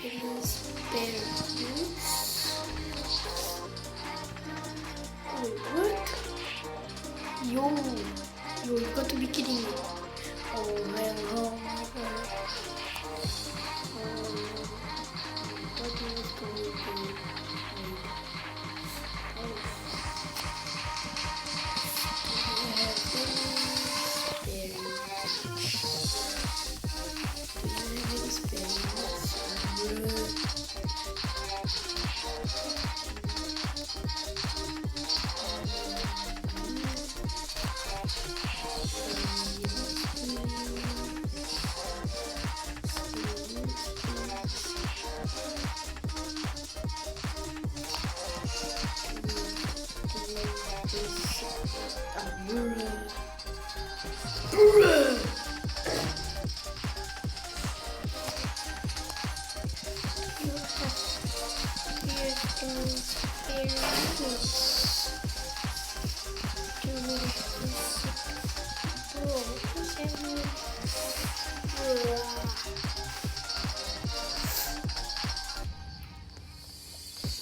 Experience. Oh, what? Yo, you got to be kidding me. Oh, man, oh my god. What is going to be?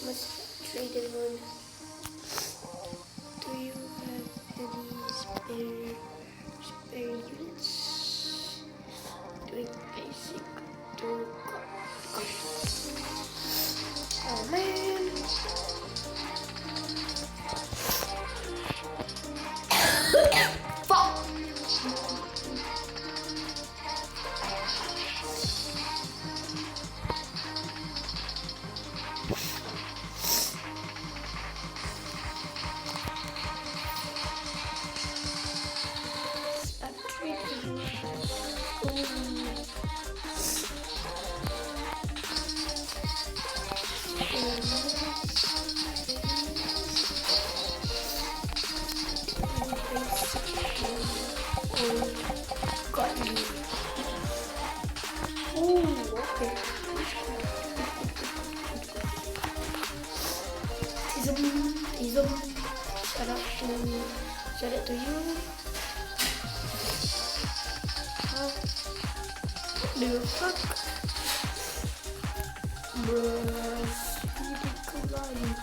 Let's trade it one. Do you have any spare units? Doing basic to oh man. Fuck. Shout out to you. How the fuck? Bruh, collide.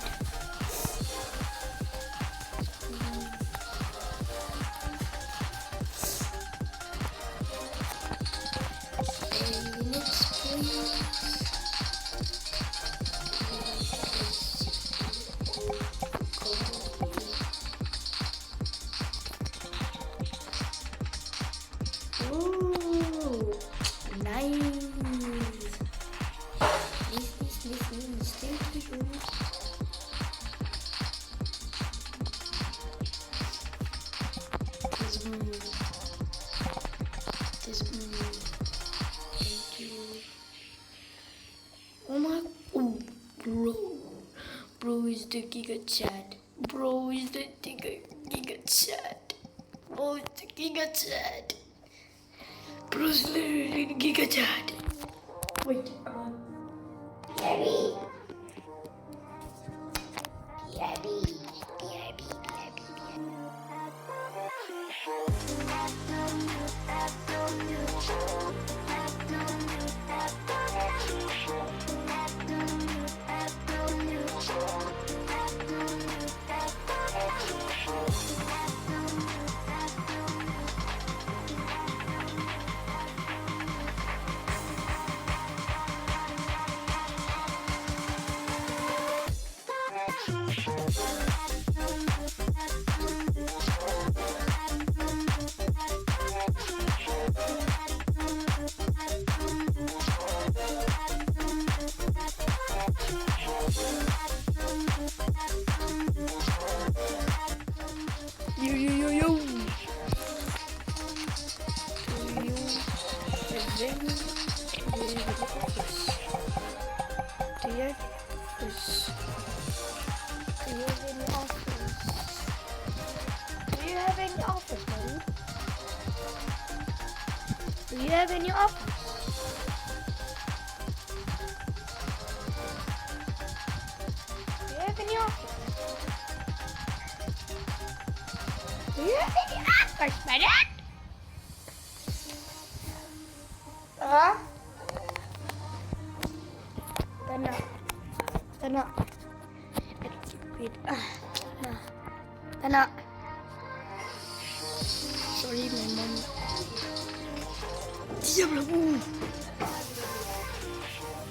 Bro is the Giga Chad. Bro is the Giga Chad. Bro is the Giga Chad. Bro's literally the Giga Chad. Wait, Gabby. Do you have any offers? Do you have any offers? Do you have any offers, madam? Tana. Wait. Tana. Sorry, my mom. Diamlah, Bu.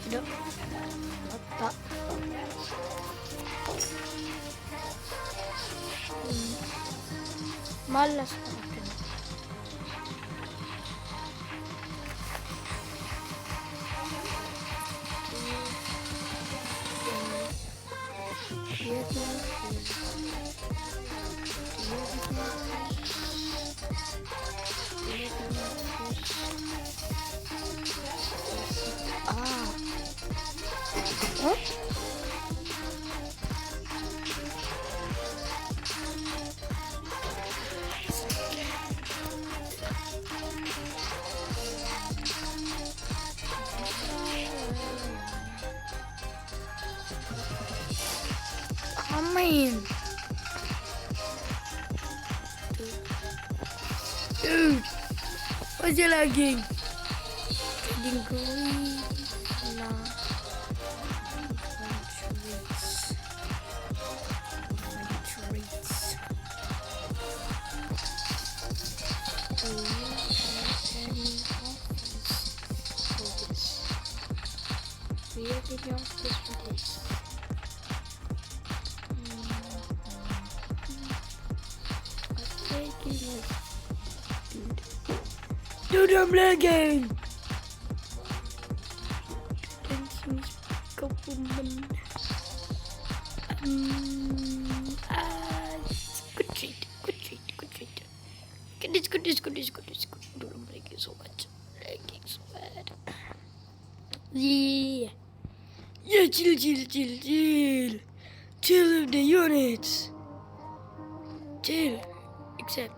Tidak. Tak. Malas makan. Amin. Aja lagi. Dingkui. Nah. Dude, I'm lagging. Good treat. Goodness. Dude, I'm lagging so much. Lagging so bad. Yeah, chill. Chill with the units. Chill. Except.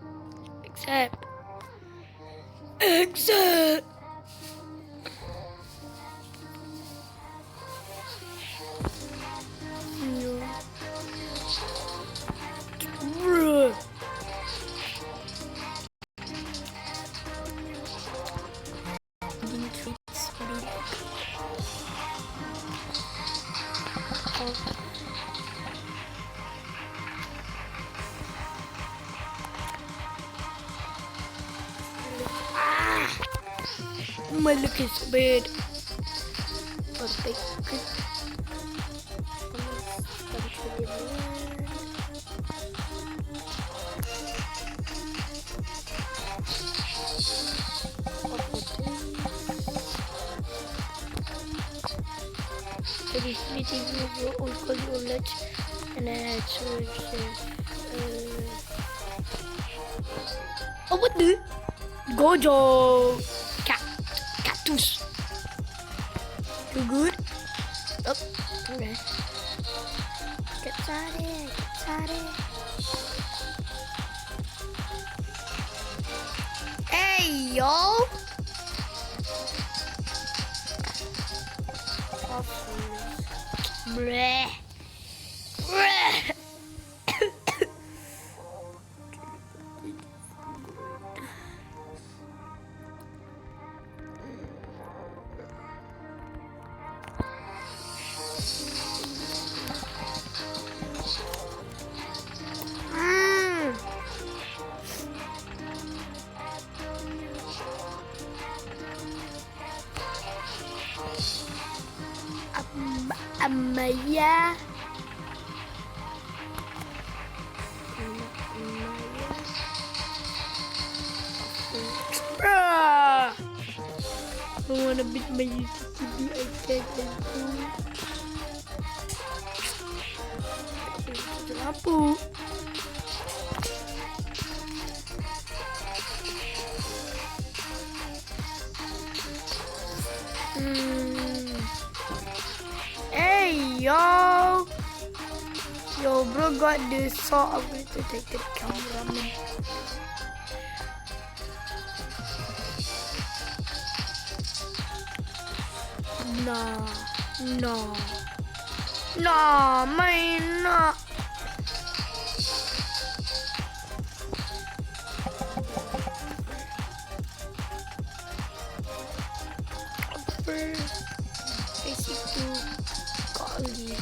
Bruh. My look is bad. Perfect. This meeting will call you let and oh, what the Gojo cactus. Too good. Oh, okay. Get started. Hey, yo. Bleh. Amaya. I wanna beat my UTTB. I can't. Lampu. Hey, yo, bro got the saw. I'm going to take the cameraman. No, man, no. Basic 2. godly.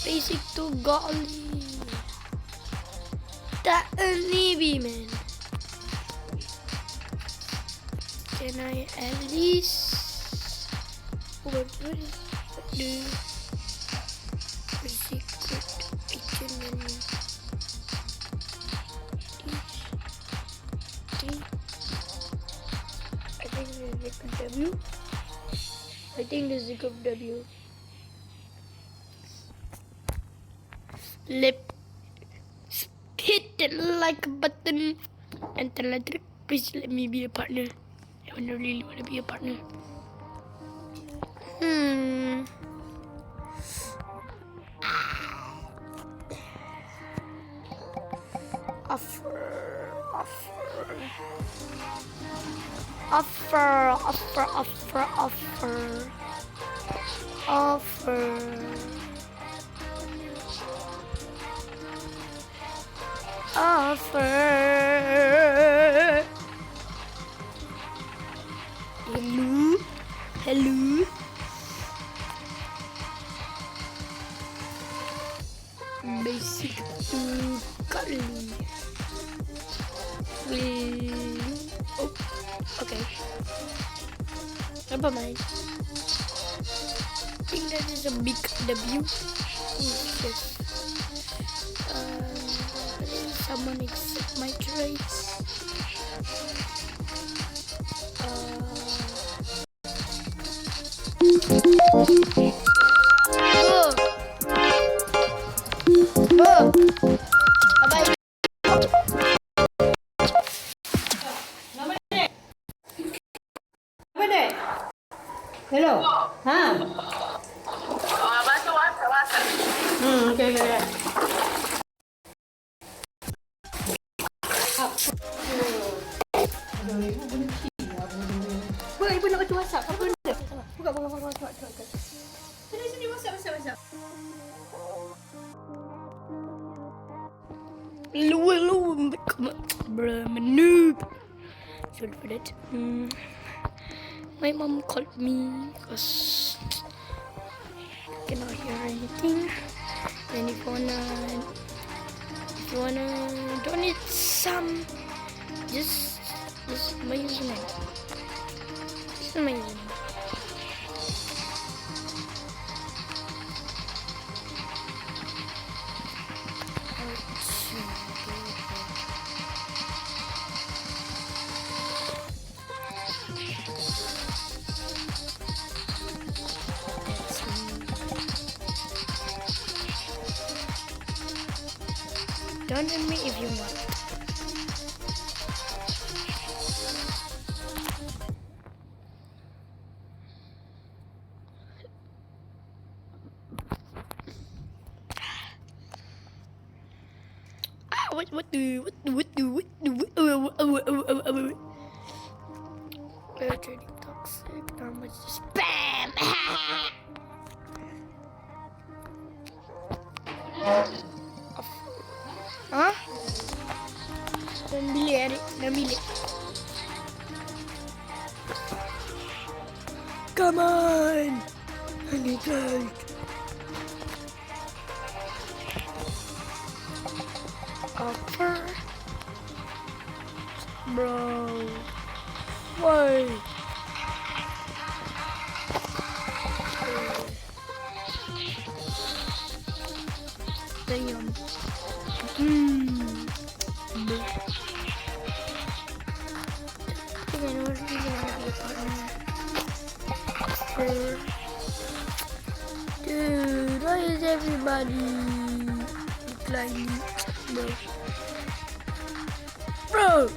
Basic to godly. That only be man. Can I at least what do secret item menu? I think this is a W. I think this is a W. Hit the like button and tell her, please let me be a partner. I really want to be a partner. Offer. Hello. Basic to godly. Oh, okay. Never mind. I think that is a big W. Yes. Someone accept my traits. Bye. Hello. Ha. Okay. Ibu nak baca WhatsApp. Apa benda? Buka. Sini WhatsApp. Hello, bruh, I'm a noob. Sorry for that. My mom called me because I cannot hear anything. And if you wanna donate some, just my username. This is my username. Donate me if you want. What do? We're trading toxic. How much spam? Huh? Don't be late. Come on! I need light. Offer? Bro. Why? Damn. Dude, why is everybody declining? Bro!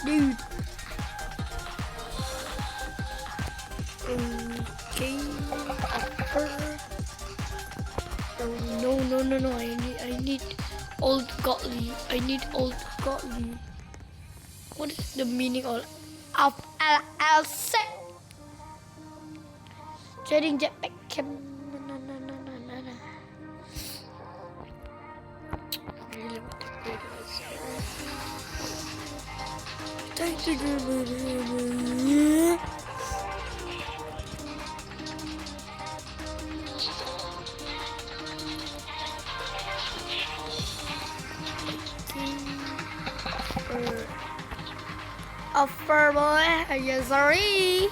Dude! Okay. Offer. No. I need old godly. What is the meaning of I'll say? Trading jetpack cam. No. Offer boy, yeah, sorry.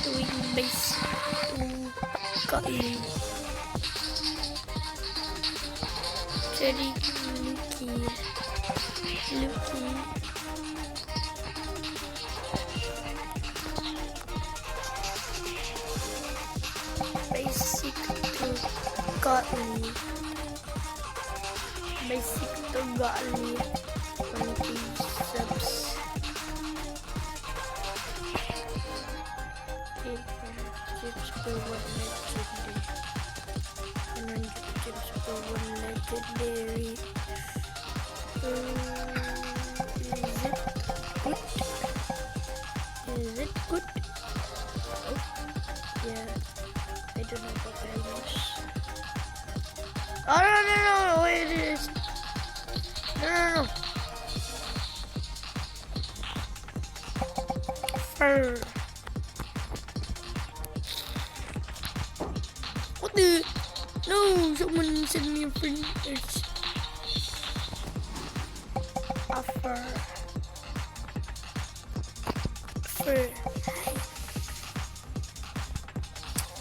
Doing base. Got you. Jadi Lucky. Basic to godly. Basic to godly. 20 subs. Okay, chips per one legendary. 100 chips per one legendary. Is it good? Oh, yeah. I don't know what that is. Oh no! Wait, it is. No. Fur. What the? No! Someone sent me a friend. It's a fur. Fur.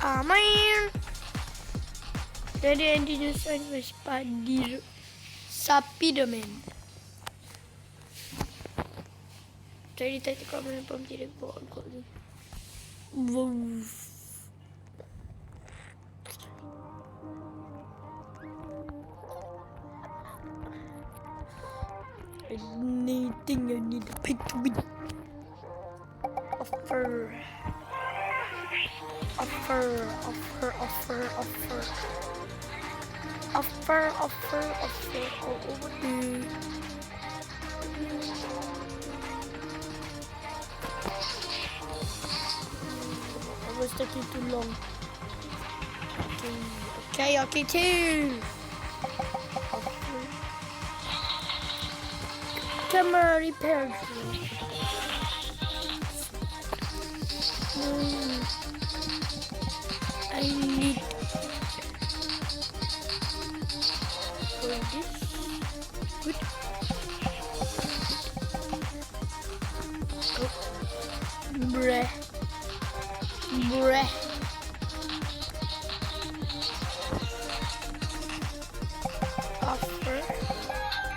Ah, man. Jadi introduction was Spider-Man. Jadi tadi komen pun tidak boleh kau ni. Wow. Anything I need to pick with. Offer. I was taking too long. Okay, two. Camera repair. I need for this. Good. Oh. Bruh. Offer. Offer.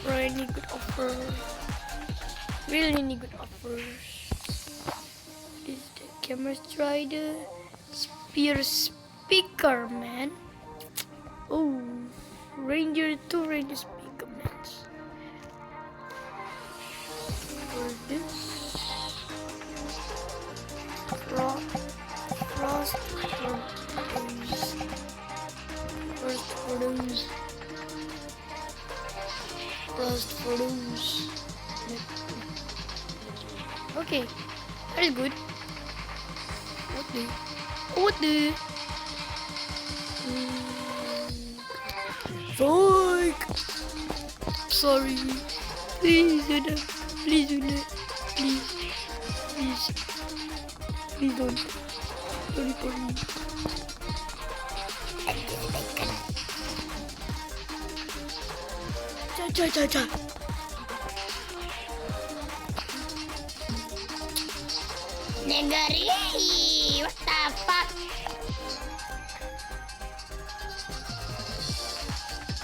I need good offer. Really need good offers. This is the camera strider. Spear speaker, man. Oh, two Ranger speaker, man. For this. Frost for those. Okay, very good. What the? Fuck! Sorry. Please do not. Please don't. Don't report me. Cha. Negari, what the fuck?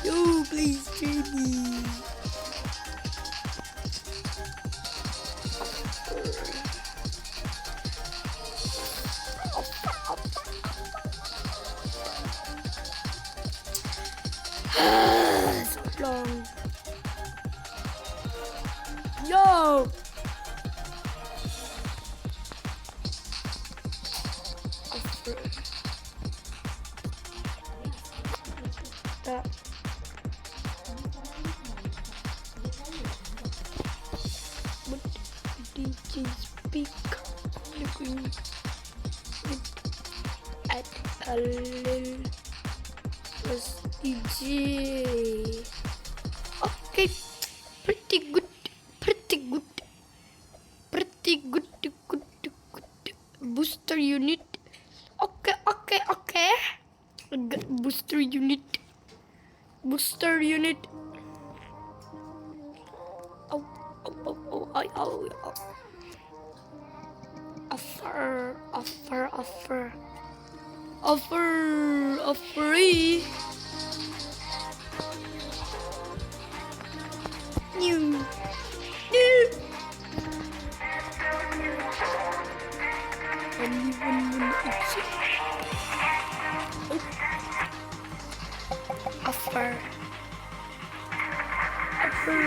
Yo, please trade me. So long. Yo. bisa. But DJ speak looking at a little was DJ. Okay, pretty good, pretty good, pretty good, good, good. Booster unit. Okay, okay, okay. Booster unit. Booster unit. Oh, oh, oh, oh, oh, oh. Offer, offer, offer. Offer, offer. New. New. Only one exit. Offer. Offer.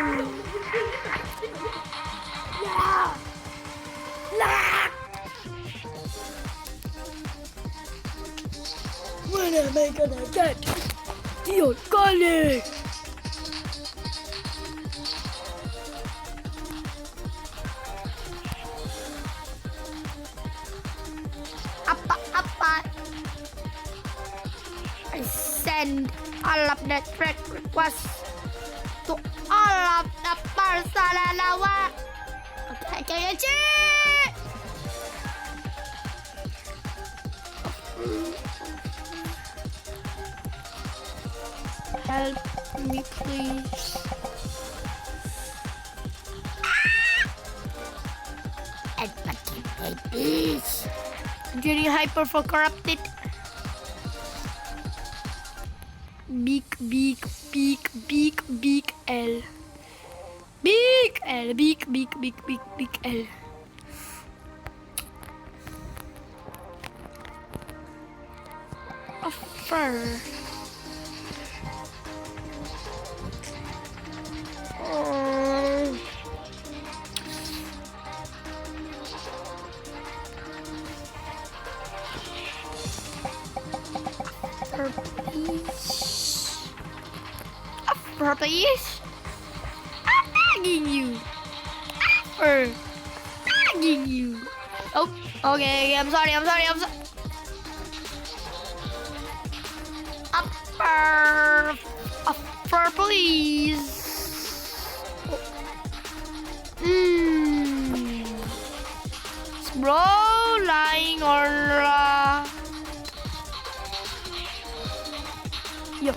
Yeah. Lah. When am I gonna get your colleague? Apa? I send all of the track requests to all of the Barcelona. Okay. Help me, please. Please. I'm getting hyper for corrupted. Big L. Big L. Big L. Offer. Offer, please. I'm begging you. Offer. Begging you. Oh, okay. I'm sorry. Offer, please. Bro, lying or yo.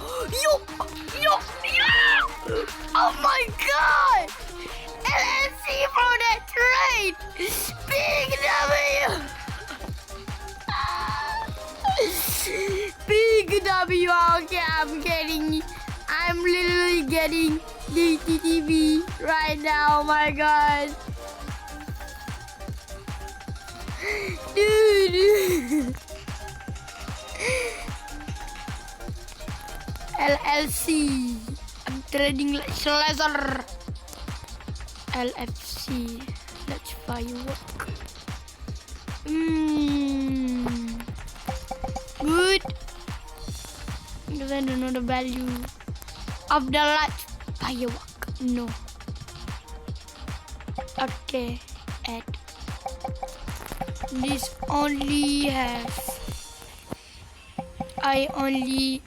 Oh my god! LNC for that trade! Big W! Big W, okay, I'm literally getting DTTV right now, oh my god. Dude. LLC. I'm trading like laser. LFC. Let's firework. Good. Because I don't know the value of the light firework. No. Okay. Add. This only has. I only.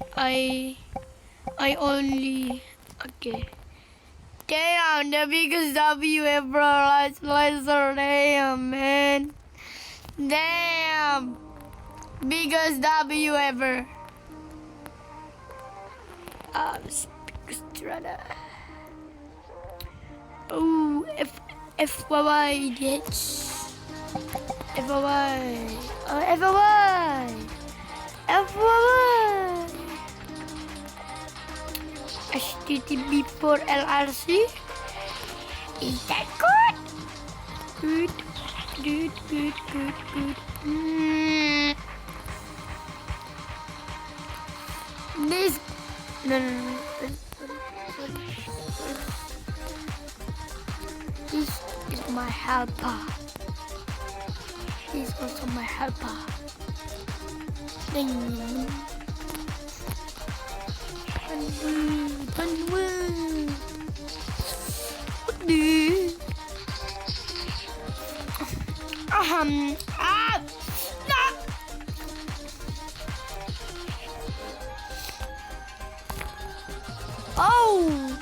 Okay. Damn, the biggest W ever, laser. Damn, man. Damn. Biggest W ever. Oh, FYY, yes. FYY. HTTP for LRC. Is that good? Good. This. No. This is my helper. This is also my helper. Punwoo. Dude. No. Oh,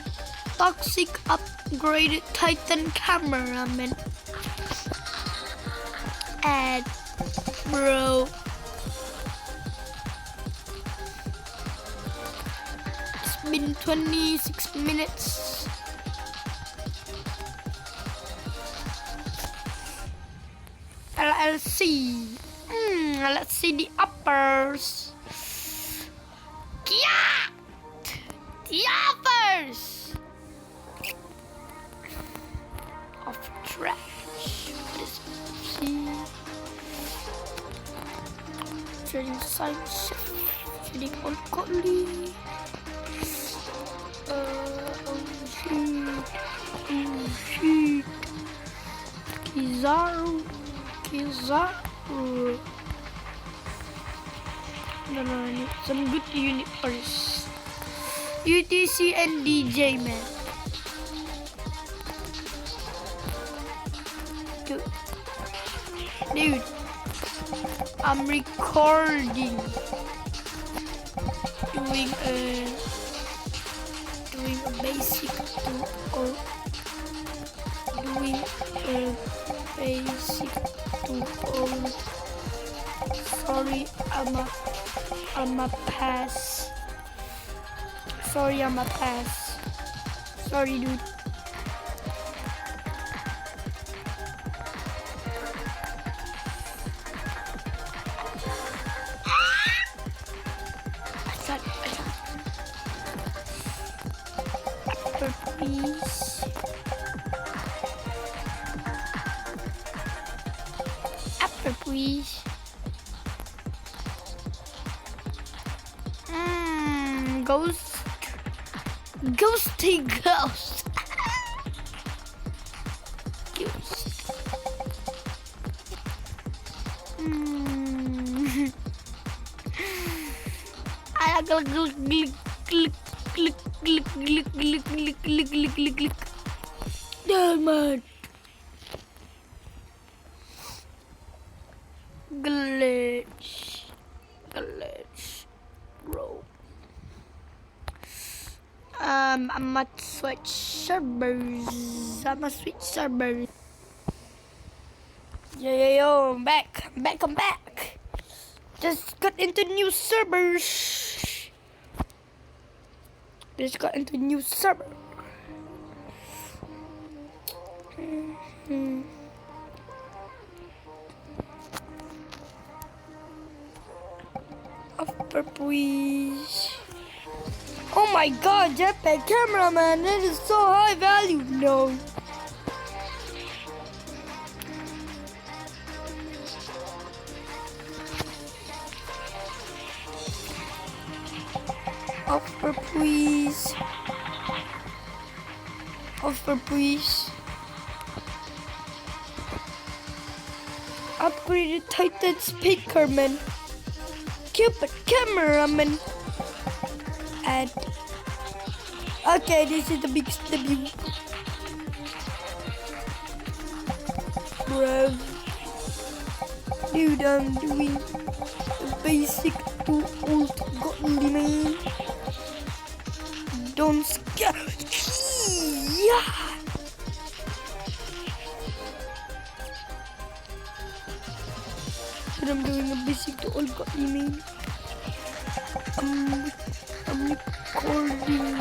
toxic upgraded Titan cameraman. And bro. It's been 26 minutes. Let's see. Let's see the uppers. Yeah! The uppers! Off trash. What is see? Trading science. Trading on Kotley. Oh shit. Kizaru. No, I need some good unit first. UTC and DJ, man. Dude, I'm recording. Doing a basic tutorial. Doing a basic tutorial. Sorry, I'm a pass. Sorry, I'm a pass. Sorry, dude. Please. Upper, please. Ghosty ghost. Ghost. I click. Damn it. Glitch, bro. I'ma switch servers. Yo, I'm back. Just got into new servers. Upper, please. Oh my god, jetpack cameraman, that is so high value. No. Offer, please. Upgraded Titan speakerman. Cupid cameraman. And okay, this is the biggest W. Bro. Dude, I'm doing the basic to old godly man. Don't scare. Yeah. But I'm doing a basic to old godly man. I'm recording.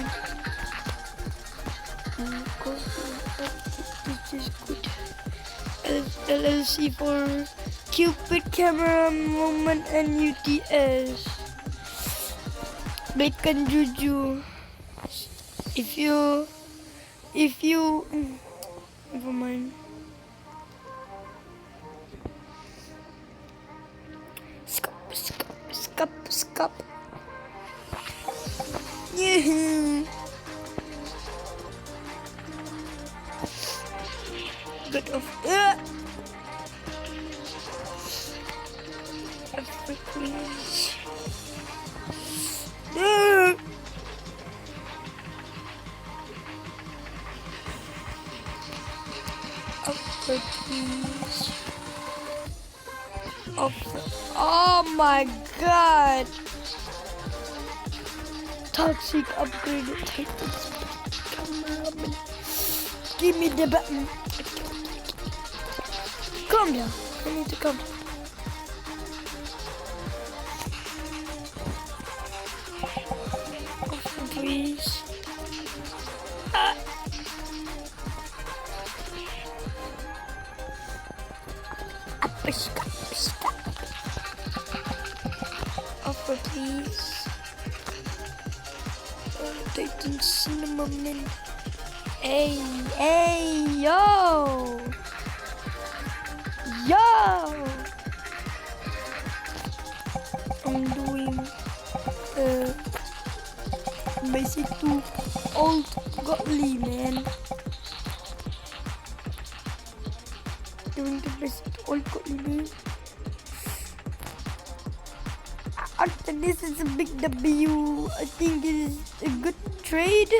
This is good. LLC for Cupid camera moment and UTS. Bacon Juju. If you never mind. Scup. Yeah. Good of please. Oh my god. Toxic upgraded Titans. Come on. Give me the button. Calm down. I need to calm down. Please. Offer, please. Titan cinnamon. Hey, yo. I'm doing basic to old godly, man. Doing the basic to old godly, man. After this is a big W. I think it is a good trade.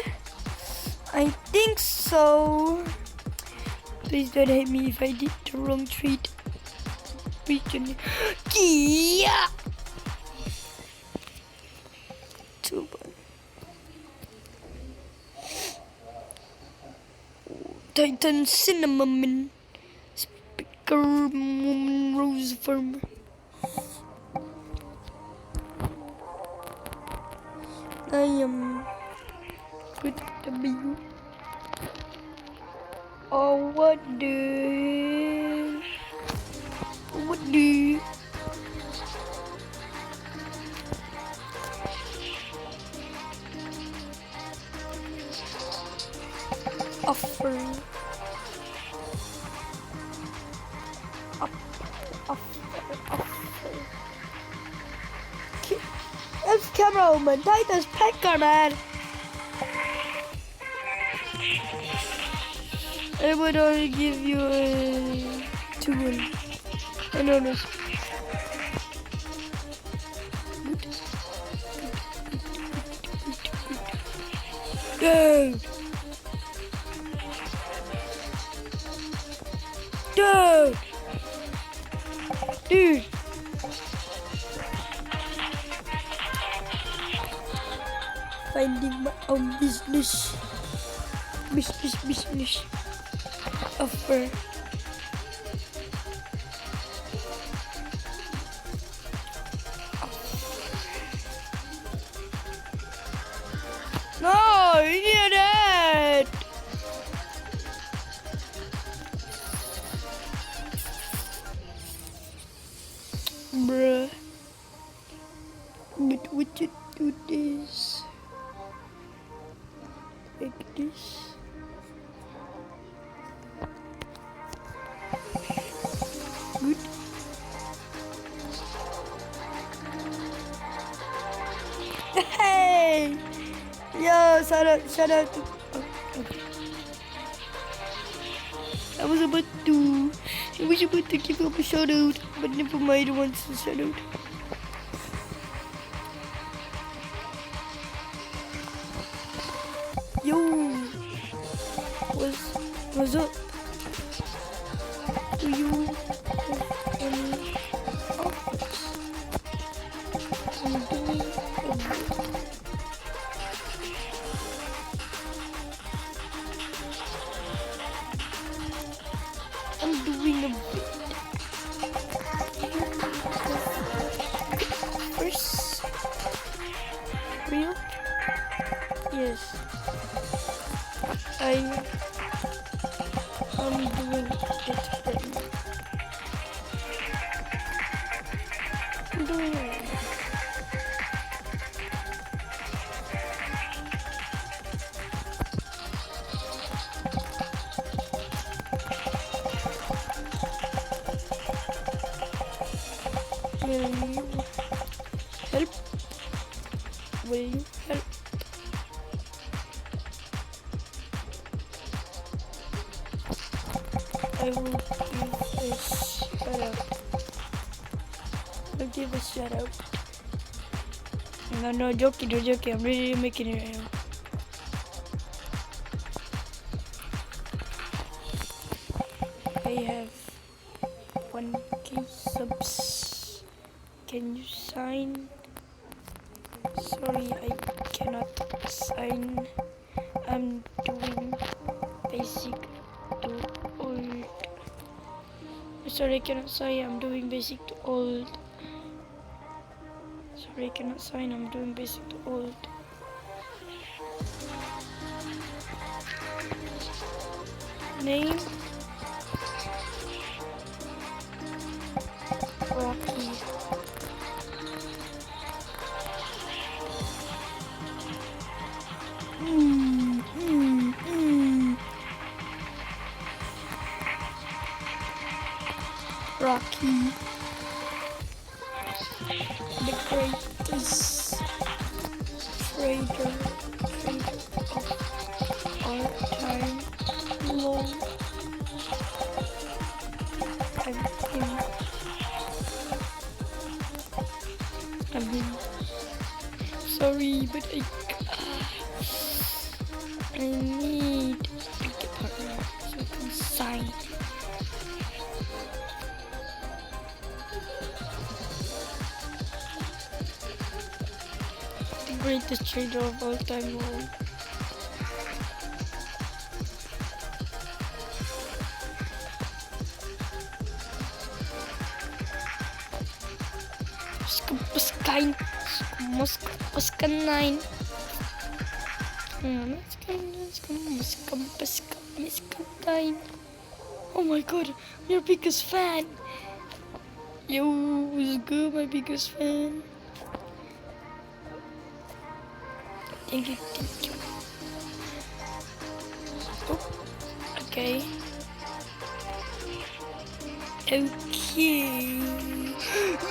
I think so. Please don't hate me if I did the wrong trade. Please don't. Yeah. Titan cinnamon. Speaker rose farmer. I am good W. Oh, what the? Offer. That's camera woman. Titan's pecker, man. I would only give you a 2-1. I know this. Dude. Finding my own business. Offer. No, you did it. Bruh. But would you do this? Like this? Good. Hey! Yo, shout out to... Okay. I was about to give up a shout out, but never mind, I want to shout out. Yo! What's up? Do you have any offers? I'm doing a bit. First, real? Yes. I am doing it right now. I'm doing it right now. Will you help? Will you help? I will give a shout out. I'll give a shout out. No, joking. I'm really making it right now. I have Okay, subs. Can you sign? Sorry, I cannot sign. I'm doing basic to old. Sorry, I cannot sign. I'm doing basic to old. Sorry, I cannot sign. I'm doing basic to old. Name? Rocky. Rocky. The greatest trader of all time. Long. I've been sorry, but I need to pick a partner so I can sign. The greatest trader of all time. Long. Skumpaskain. Oh my god, I'm your biggest fan. Yo, what's good, my biggest fan? Thank you. Oh, okay. Okay.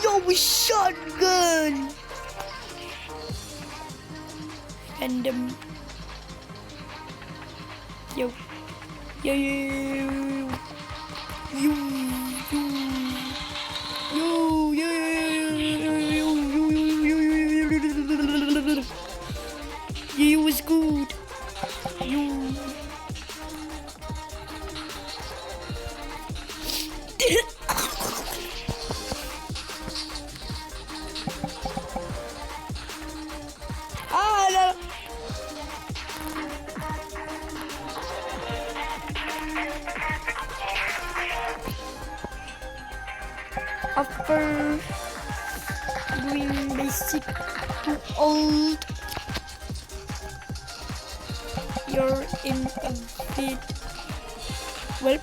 Yo, shotgun. Random. Yo. Yo. Yo. Yo, was good. Yo. After doing basic to old, you're in a bit well.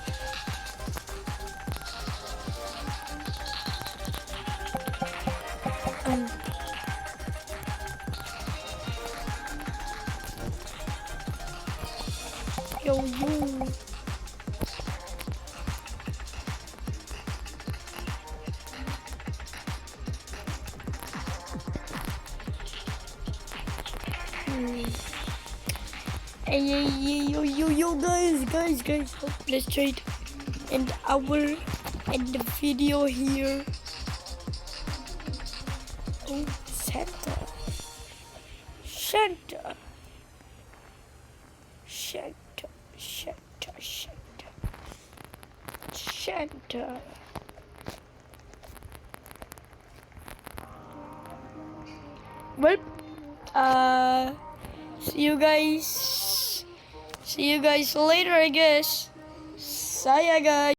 Yo. Hey, yo, guys, let's trade, and I will end the video here. Oh, Santa. Well, see you guys later, I guess. See ya, guys.